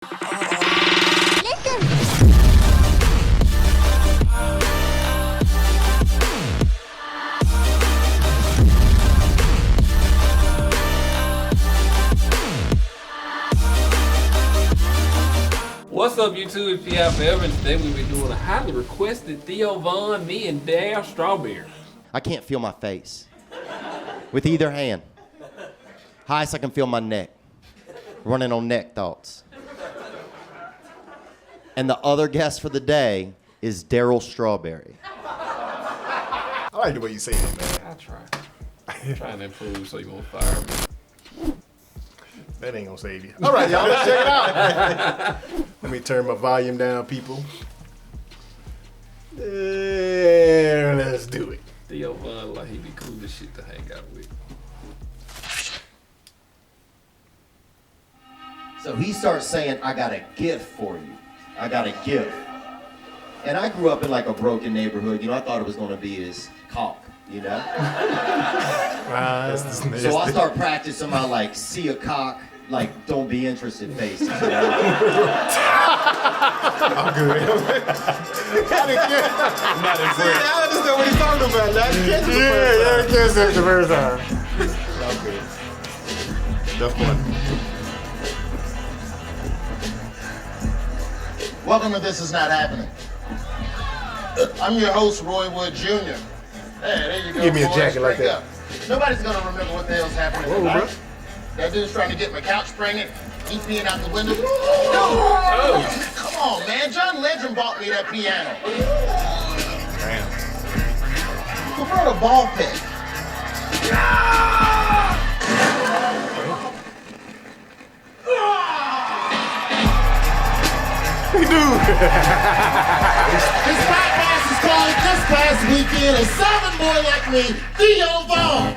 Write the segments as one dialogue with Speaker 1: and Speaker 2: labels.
Speaker 1: What's up, YouTube? It's Theo Forever, and today we'll be doing a highly requested Theo Von, me and Daryl Strawberry.
Speaker 2: I can't feel my face with either hand. Highest I can feel my neck. Running on neck thoughts. And the other guest for the day is Daryl Strawberry.
Speaker 3: I like the way you say it, man.
Speaker 1: I try. I'm trying to improve so you won't fire me.
Speaker 3: That ain't gonna save you. All right, y'all, let's check it out. Let me turn my volume down, people. There, let's do it.
Speaker 1: Theo Von, like he be cool as shit to hang out with.
Speaker 2: So he starts saying, I got a gift for you. I got a gift. And I grew up in like a broken neighborhood. You know, I thought it was gonna be his cock, you know? So I start practicing my like, see a cock, like, don't be interested face. You know?
Speaker 3: I'm good.
Speaker 4: I'm not impressed.
Speaker 3: I understand what he's talking about. Now,
Speaker 4: Yeah, catch it the first time.
Speaker 3: Okay. That's fun.
Speaker 2: Welcome to This Is Not Happening. I'm your host, Roy Wood Jr. Hey, there you go.
Speaker 3: Give me a
Speaker 2: boys.
Speaker 3: jacket like
Speaker 2: Straight
Speaker 3: that.
Speaker 2: up. Nobody's gonna remember what the hell's happening tonight.
Speaker 3: bro.
Speaker 2: That dude's trying to get my couch pregnant. He's peeing out the window. Dude, come on, man. John Legend bought me that piano.
Speaker 3: Damn.
Speaker 2: Prefer a ball pit. This podcast is called This Past Weekend, a Southern boy like me, Theo Von.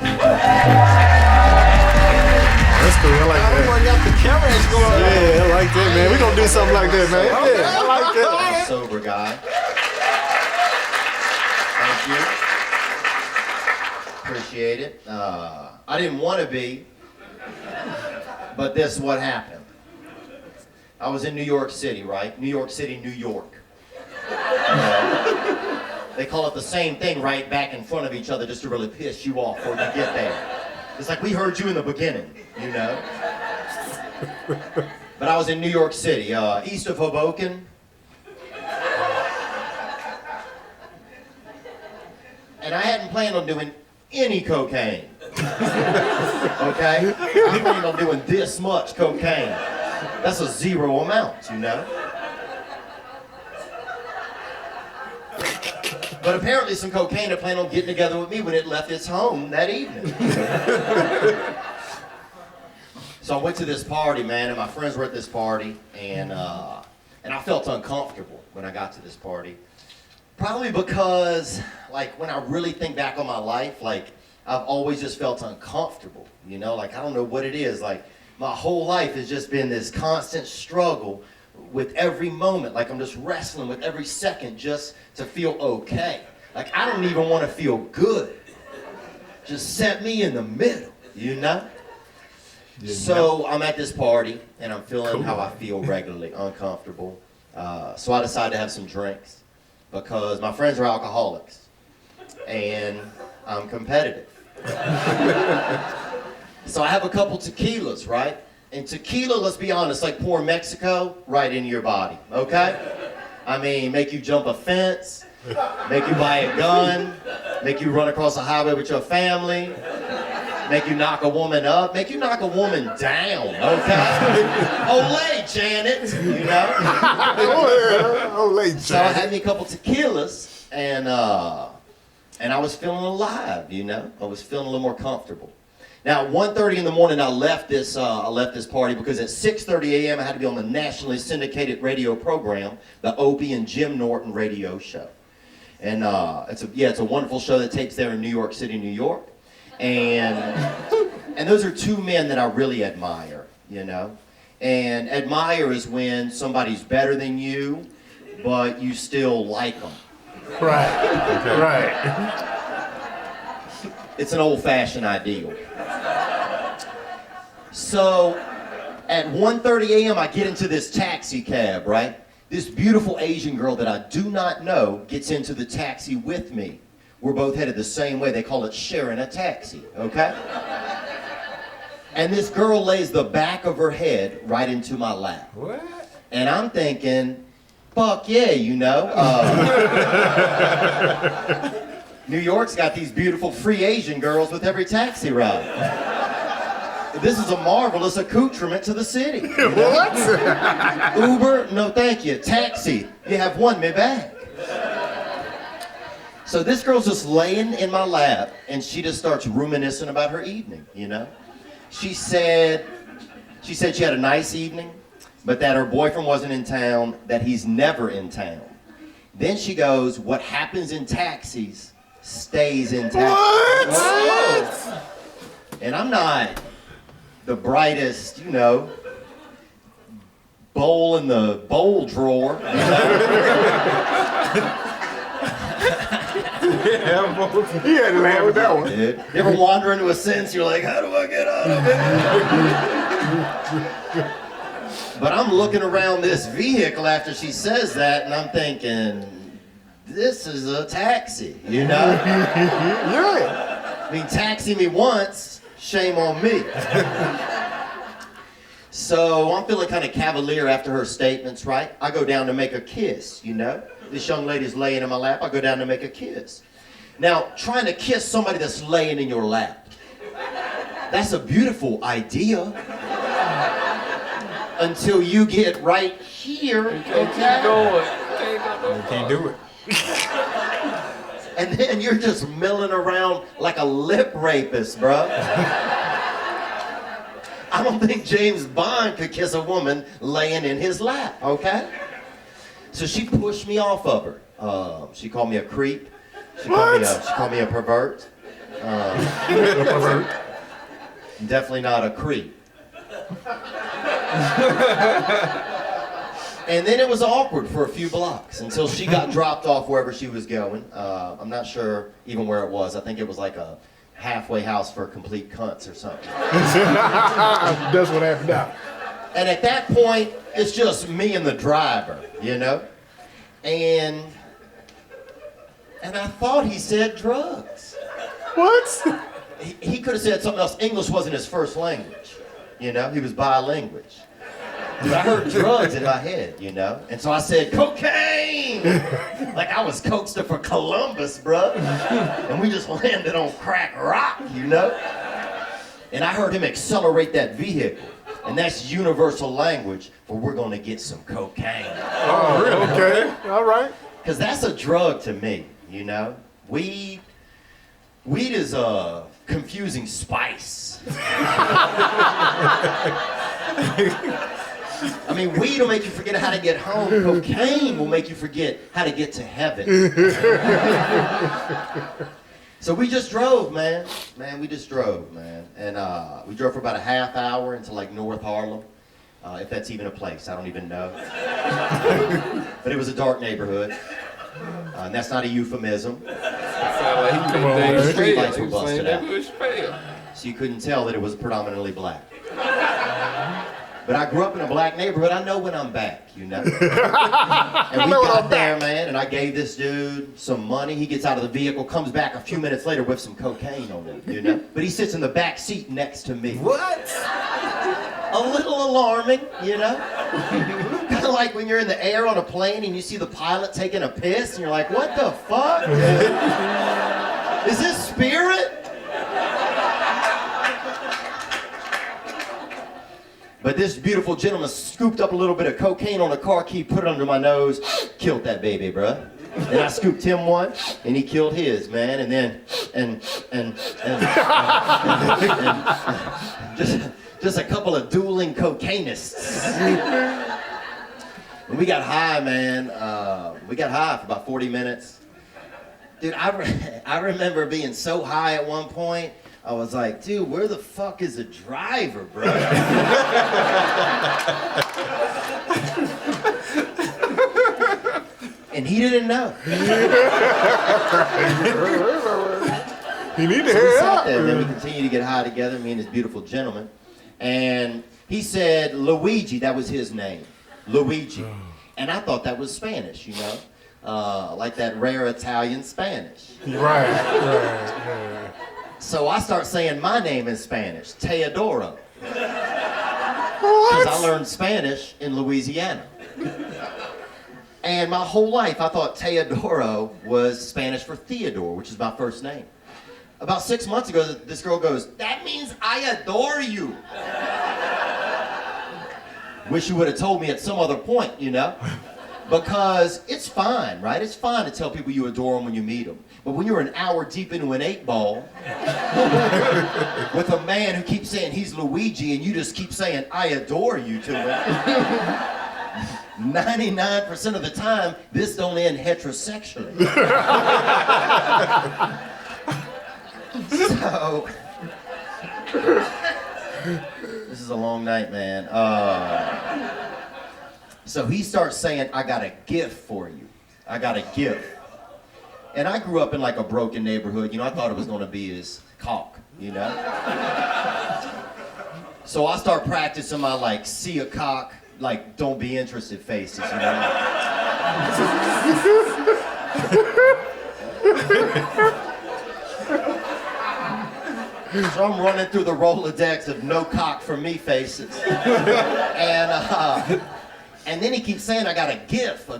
Speaker 3: That's cool. I like that.
Speaker 4: Got the cameras going.
Speaker 3: Yeah, I like that, man. We gonna do something like that, man. Yeah, I like that.
Speaker 2: I'm a sober guy. Thank you. Appreciate it. I didn't want to be, but this is what happened. I was in New York City, right? New York City, New York. They call it the same thing right back in front of each other just to really piss you off before you get there. It's like we heard you in the beginning, you know? But I was in New York City, east of Hoboken. And I hadn't planned on doing any cocaine. Okay? I planned on doing this much cocaine. That's a zero amount, you know? But apparently some cocaine had planned on getting together with me when it left its home that evening. So I went to this party, man, and my friends were at this party, and I felt uncomfortable when I got to this party. Probably because, like, when I really think back on my life, like, I've always just felt uncomfortable, you know? Like, I don't know what it is. Like, my whole life has just been this constant struggle with every moment. Like, I'm just wrestling with every second just to feel okay. Like, I don't even want to feel good. Just set me in the middle, you know? So I'm at this party, and I'm feeling how I feel regularly, uncomfortable. So I decided to have some drinks because my friends are alcoholics, and I'm competitive. So I have a couple tequilas, right? And tequila, let's be honest, like pouring Mexico right into your body, okay? I mean, make you jump a fence, make you buy a gun, make you run across the highway with your family, make you knock a woman up, make you knock a woman down, okay? Olay, Janet, you know?
Speaker 3: Olay, Janet.
Speaker 2: So I had me a couple tequilas, and I was feeling alive, you know? I was feeling a little more comfortable. Now, 1:30 in the morning, I left this party because at 6:30 a.m. I had to be on the nationally syndicated radio program, the Opie and Jim Norton radio show. And it's a wonderful show that takes there in New York City, New York. And those are two men that I really admire, you know? And admire is when somebody's better than you, but you still like them.
Speaker 3: Right. Okay. Right.
Speaker 2: It's an old-fashioned ideal. So, At 1:30 a.m., I get into this taxi cab, right? This beautiful Asian girl that I do not know gets into the taxi with me. We're both headed the same way. They call it sharing a taxi, okay? And this girl lays the back of her head right into my lap.
Speaker 1: What?
Speaker 2: And I'm thinking, fuck yeah, you know. New York's got these beautiful free Asian girls with every taxi ride. This is a marvelous accoutrement to the city. You know?
Speaker 3: What?
Speaker 2: Uber, no thank you. Taxi, you have won me back. So this girl's just laying in my lap, and she just starts reminiscing about her evening, you know? She said she had a nice evening, but that her boyfriend wasn't in town, that he's never in town. Then she goes, what happens in taxis stays in taxis.
Speaker 3: What?
Speaker 2: And I'm not the brightest, you know, bowl in the bowl drawer. You know?
Speaker 3: He had to laugh at that one.
Speaker 2: Dude, you ever wander into a sentence, you're like, how do I get out of it? But I'm looking around this vehicle after she says that, and I'm thinking, this is a taxi, you know?
Speaker 3: Yeah.
Speaker 2: I mean, taxi me once, shame on me. So I'm feeling kind of cavalier after her statements, right? I go down to make a kiss, you know? This young lady's laying in my lap, I go down to make a kiss. Now, trying to kiss somebody that's laying in your lap, that's a beautiful idea. Until you get right here, okay?
Speaker 4: You can't do it.
Speaker 2: And then you're just milling around like a lip rapist, bro. I don't think James Bond could kiss a woman laying in his lap, okay? So she pushed me off of her. She called me a creep. She called me a pervert. Definitely not a creep. And then it was awkward for a few blocks until she got dropped off wherever she was going. I'm not sure even where it was. I think it was like a halfway house for complete cunts or something.
Speaker 3: That's what happened now.
Speaker 2: And at that point, it's just me and the driver, you know? And I thought he said drugs.
Speaker 3: What?
Speaker 2: He could have said something else. English wasn't his first language, you know? He was bilingual. But I heard drugs in my head, you know? And so I said, cocaine! Like I was Coaster for Columbus, bruh. And we just landed on crack rock, you know? And I heard him accelerate that vehicle. And that's universal language for we're gonna get some cocaine.
Speaker 3: Oh, really? Okay. All right.
Speaker 2: Because that's a drug to me, you know? Weed is a confusing spice. I mean, weed will make you forget how to get home. Cocaine will make you forget how to get to heaven. So we just drove, man. We just drove, man. And we drove for about a half hour into like North Harlem. If that's even a place, I don't even know. But it was a dark neighborhood. And that's not a euphemism.
Speaker 1: The
Speaker 2: street lights were busted out. So you couldn't tell that it was predominantly black. But I grew up in a black neighborhood. I know when I'm back, you know. And we got there, man, and I gave this dude some money. He gets out of the vehicle, comes back a few minutes later with some cocaine on him, you know. But he sits in the back seat next to me.
Speaker 1: What?
Speaker 2: A little alarming, you know. Kind of like when you're in the air on a plane and you see the pilot taking a piss, and you're like, what the fuck? Is this spirit? But this beautiful gentleman scooped up a little bit of cocaine on a car key, put it under my nose, killed that baby, bruh. And I scooped him one, and he killed his, man. And then, and just a couple of dueling cocainists. And we got high, man. We got high for about 40 minutes. Dude, I remember being so high at one point. I was like, dude, where the fuck is the driver, bro? And he didn't know.
Speaker 3: You need to
Speaker 2: So we
Speaker 3: hurry
Speaker 2: sat
Speaker 3: up.
Speaker 2: there, and then we continued to get high together, me and this beautiful gentleman. And He said Luigi, that was his name, Luigi. And I thought that was Spanish, you know, like that rare Italian Spanish.
Speaker 3: Right.
Speaker 2: So I start saying my name in Spanish, Teodoro. Because I learned Spanish in Louisiana. And my whole life I thought Teodoro was Spanish for Theodore, which is my first name. About 6 months ago, this girl goes, "That means I adore you." Wish you would have told me at some other point, you know? Because it's fine, right? It's fine to tell people you adore them when you meet them. But when you're an hour deep into an 8-ball with a man who keeps saying he's Luigi and you just keep saying, "I adore you" to him, 99% of the time, this don't end heterosexually. So, this is a long night, man. So he starts saying, "I got a gift for you. I got a gift." And I grew up in like a broken neighborhood. You know, I thought it was gonna be his cock, you know? So I start practicing my like, see a cock, like, don't be interested faces, you know? So I'm running through the Rolodex of no cock for me faces. And then he keeps saying, "I got a gift,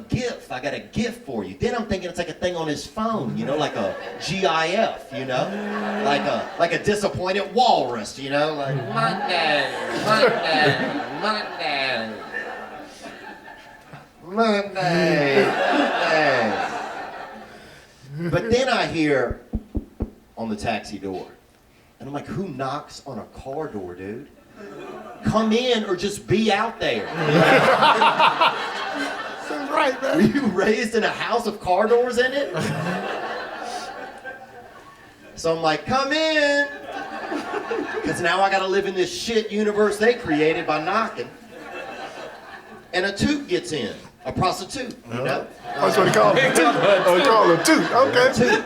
Speaker 2: I got a gift for you." Then I'm thinking it's like a thing on his phone, you know, like a GIF, you know? Like a disappointed walrus, you know? Like, Monday. But then I hear on the taxi door, and I'm like, who knocks on a car door, dude? Come in or just be out there.
Speaker 3: That's right, man.
Speaker 2: Were you raised in a house of car doors in it? So I'm like, come in. Because now I gotta live in this shit universe they created by knocking. And a toot gets in. A prostitute, you know?
Speaker 3: That's what he called him. Oh, he called him toot. Okay.
Speaker 2: Toot.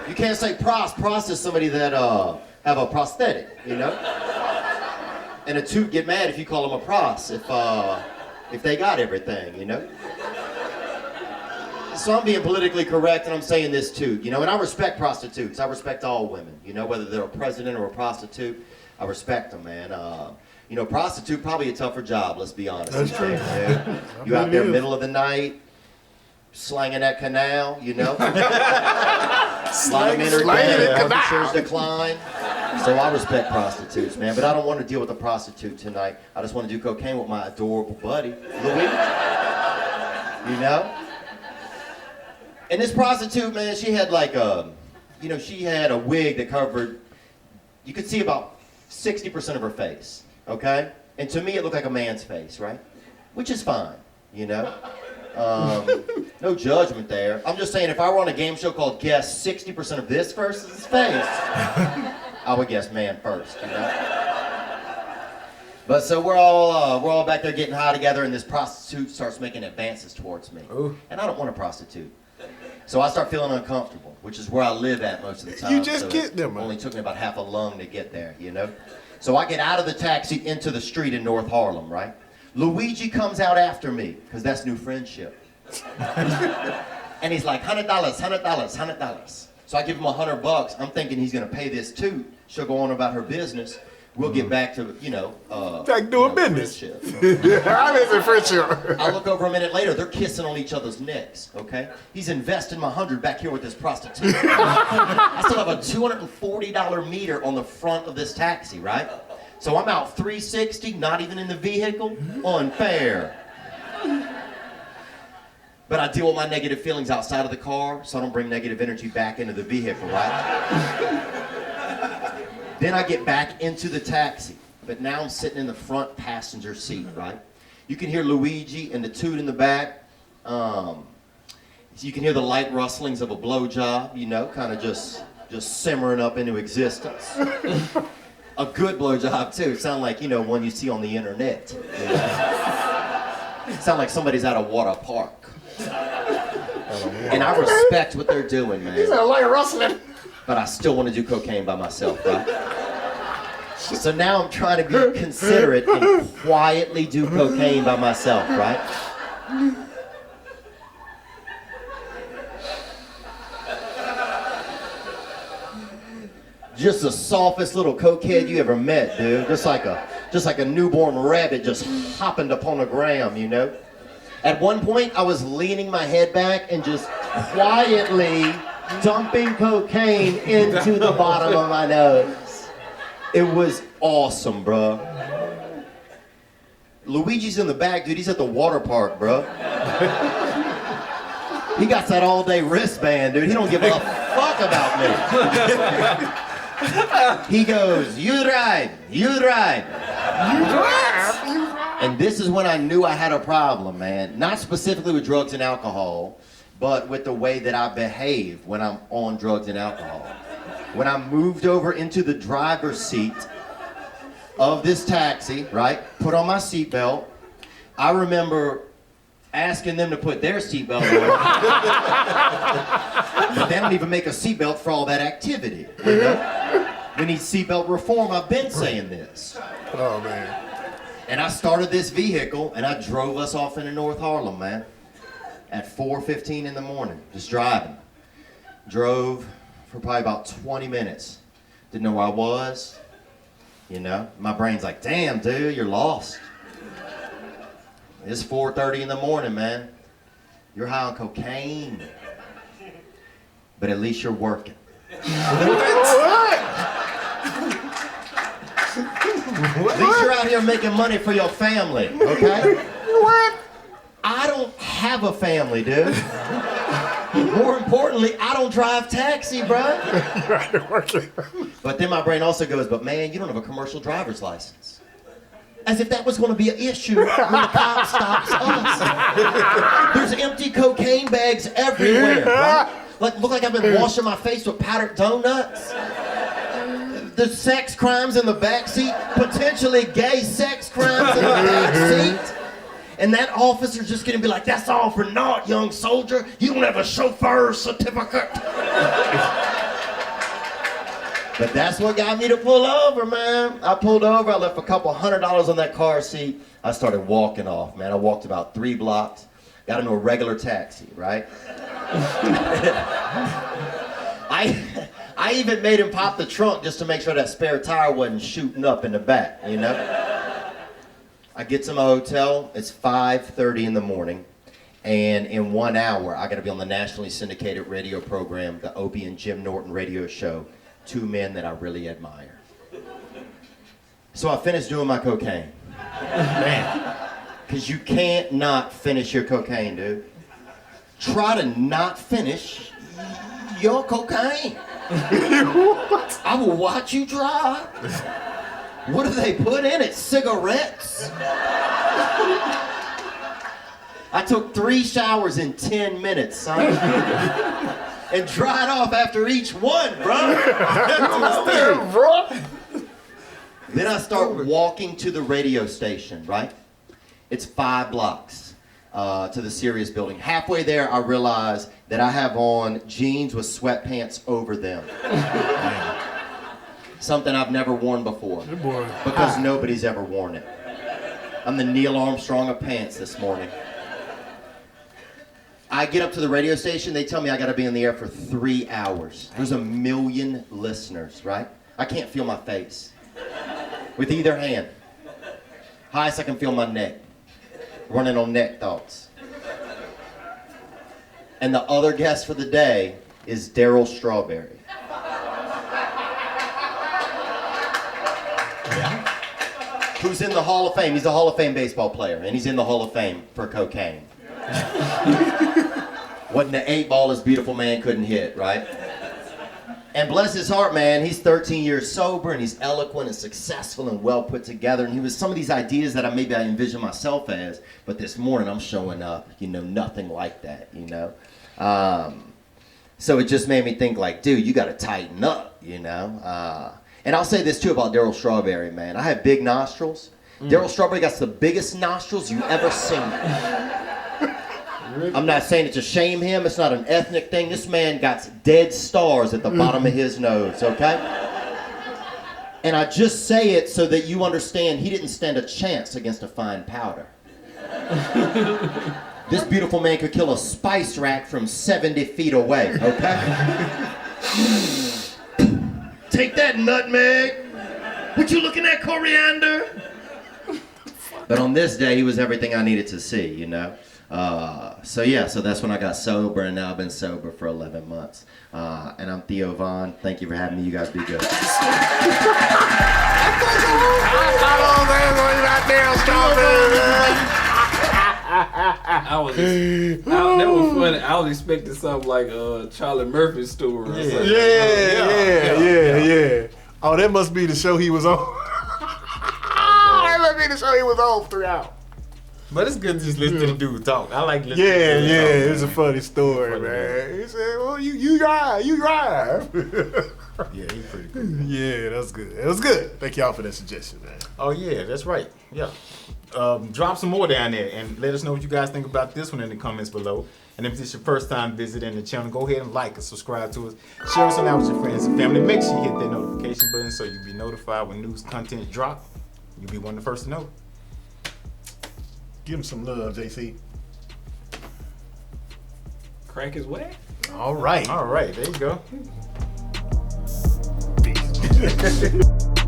Speaker 2: You can't say pros. Pros is somebody that have a prosthetic, you know? And a toot get mad if you call them a pros, if they got everything, you know? So I'm being politically correct and I'm saying this toot, you know? And I respect prostitutes. I respect all women, you know? Whether they're a president or a prostitute, I respect them, man. You know, prostitute, probably a tougher job, let's be honest.
Speaker 3: That's true.
Speaker 2: You out there middle of the night, slanging that canal, you know? Slanging officers decline. So I respect prostitutes, man, but I don't want to deal with a prostitute tonight. I just want to do cocaine with my adorable buddy, Louis. You know? And this prostitute, man, she had like she had a wig that covered, you could see about 60% of her face, okay? And to me, it looked like a man's face, right? Which is fine, you know? No judgment there. I'm just saying, if I were on a game show called Guess 60% of this person's face, I would guess man first, you know? But so we're all back there getting high together, and this prostitute starts making advances towards me.
Speaker 4: Ooh.
Speaker 2: And I don't want a prostitute. So I start feeling uncomfortable, which is where I live at most of the time.
Speaker 3: You just
Speaker 2: so
Speaker 3: get them,
Speaker 2: it
Speaker 3: man.
Speaker 2: only took me about half a lung to get there, you know? So I get out of the taxi into the street in North Harlem, right? Luigi comes out after me, because that's new friendship. And he's like, $100. So I give him $100. I'm thinking he's gonna pay this too. She'll go on about her business. We'll get back to,
Speaker 3: Back doing business.
Speaker 2: friendship.
Speaker 3: I'm in friendship.
Speaker 2: I look over a minute later, they're kissing on each other's necks, okay? He's investing my $100 back here with this prostitute. I still have a $240 meter on the front of this taxi, right? So I'm out $360, not even in the vehicle. Unfair. But I deal with my negative feelings outside of the car, so I don't bring negative energy back into the vehicle, right? Then I get back into the taxi, but now I'm sitting in the front passenger seat, right? You can hear Luigi and the toot in the back. You can hear the light rustlings of a blowjob, you know, kind of just simmering up into existence. A good blowjob too. Sound like, one you see on the internet. You know? Sound like somebody's at a water park. And I respect what they're doing, man.
Speaker 3: He's a light rustling.
Speaker 2: But I still want to do cocaine by myself, right? So now I'm trying to be considerate and quietly do cocaine by myself, right? Just the softest little cokehead you ever met, dude. Just like a newborn rabbit just hopping upon a gram, you know? At one point, I was leaning my head back and just quietly dumping cocaine into the bottom of my nose. It was awesome, bro. Luigi's in the back, dude. He's at the water park, bro. He got that all-day wristband, dude. He don't give a fuck about me. He goes, you drive, you drive. You drive? And this is when I knew I had a problem, man. Not specifically with drugs and alcohol, but with the way that I behave when I'm on drugs and alcohol. When I moved over into the driver's seat of this taxi, right, put on my seatbelt, I remember asking them to put their seatbelt on. But they don't even make a seatbelt for all that activity, you know? We need seatbelt reform. I've been saying this.
Speaker 3: Oh, man.
Speaker 2: And I started this vehicle, and I drove us off into North Harlem, man, at 4:15 in the morning, just driving. Drove for probably about 20 minutes. Didn't know where I was, you know? My brain's like, damn, dude, you're lost. It's 4:30 in the morning, man. You're high on cocaine. But at least you're working. At least you're out here making money for your family, okay? What? I don't have a family, dude. More importantly, I don't drive taxi, bro. But then my brain also goes, but man, you don't have a commercial driver's license. As if that was going to be an issue when the cop stops us. There's empty cocaine bags everywhere, right? Like, look like I've been washing my face with powdered donuts. There's sex crimes in the backseat, potentially gay sex crimes in the backseat. And that officer's just gonna be like, that's all for naught, young soldier. You don't have a chauffeur's certificate. But that's what got me to pull over, man. I pulled over, I left a couple $100 on that car seat. I started walking off, man. I walked about 3 blocks, got into a regular taxi, right? I even made him pop the trunk just to make sure that spare tire wasn't shooting up in the back, you know? I get to my hotel, it's 5:30 in the morning, and in 1 hour, I gotta be on the nationally syndicated radio program, the Opie and Jim Norton radio show, 2 men that I really admire. So I finished doing my cocaine. Man, because you can't not finish your cocaine, dude. Try to not finish your cocaine. I will watch you drive. What do they put in it? Cigarettes? I took 3 showers in 10 minutes, son. And dried off after each one, bro. Then I start walking to the radio station, right? It's 5 blocks to the Sirius building. Halfway there, I realize that I have on jeans with sweatpants over them. Something I've never worn before. Because nobody's ever worn it. I'm the Neil Armstrong of pants this morning. I get up to the radio station, they tell me I gotta be in the air for 3 hours. There's 1 million listeners, right? I can't feel my face. With either hand. Highest I can feel my neck. Running on neck thoughts. And the other guest for the day is Daryl Strawberry. Yeah. Who's in the Hall of Fame. He's a Hall of Fame baseball player, and he's in the Hall of Fame for cocaine. Wasn't the 8-ball this beautiful man couldn't hit, right? And bless his heart, man, he's 13 years sober, and he's eloquent and successful and well put together. And he was some of these ideas that I envision myself as, but this morning I'm showing up, you know, nothing like that, you know? So it just made me think like, dude, you gotta tighten up, you know? And I'll say this too about Daryl Strawberry, man. I have big nostrils. Daryl Strawberry got the biggest nostrils you ever seen. I'm not saying it to shame him. It's not an ethnic thing. This man got dead stars at the bottom of his nose, okay? And I just say it so that you understand he didn't stand a chance against a fine powder. This beautiful man could kill a spice rack from 70 feet away, okay? Take that, nutmeg. What you looking at, coriander? But on this day, he was everything I needed to see, you know? So that's when I got sober, and now I've been sober for 11 months. And I'm Theo Vaughn. Thank you for having me. You guys be good.
Speaker 3: Daryl Strawberry, man.
Speaker 1: That was funny. I was expecting something like Charlie Murphy's story. Or something.
Speaker 3: Yeah. Oh, that must be the show he was on. That must be the show he was on throughout.
Speaker 4: But it's good to just listen to the dude talk. I like listening to
Speaker 3: Yeah,
Speaker 4: the dude talk,
Speaker 3: it's a funny story, man. He said, well, you drive.
Speaker 4: Yeah, he's pretty cool.
Speaker 3: Yeah, that's good. It was good. Thank y'all for that suggestion, man.
Speaker 4: Oh yeah, that's right. Yeah. Drop some more down there and let us know what you guys think about this one in the comments below. And if this is your first time visiting the channel, go ahead and like and subscribe to us. Share us on out with your friends and family. Make sure you hit that notification button so you'll be notified when news content drop. You'll be one of the first to know.
Speaker 3: Give him some love, JC.
Speaker 1: Crack is wet.
Speaker 3: All right.
Speaker 4: All right, there you go.
Speaker 3: Peace.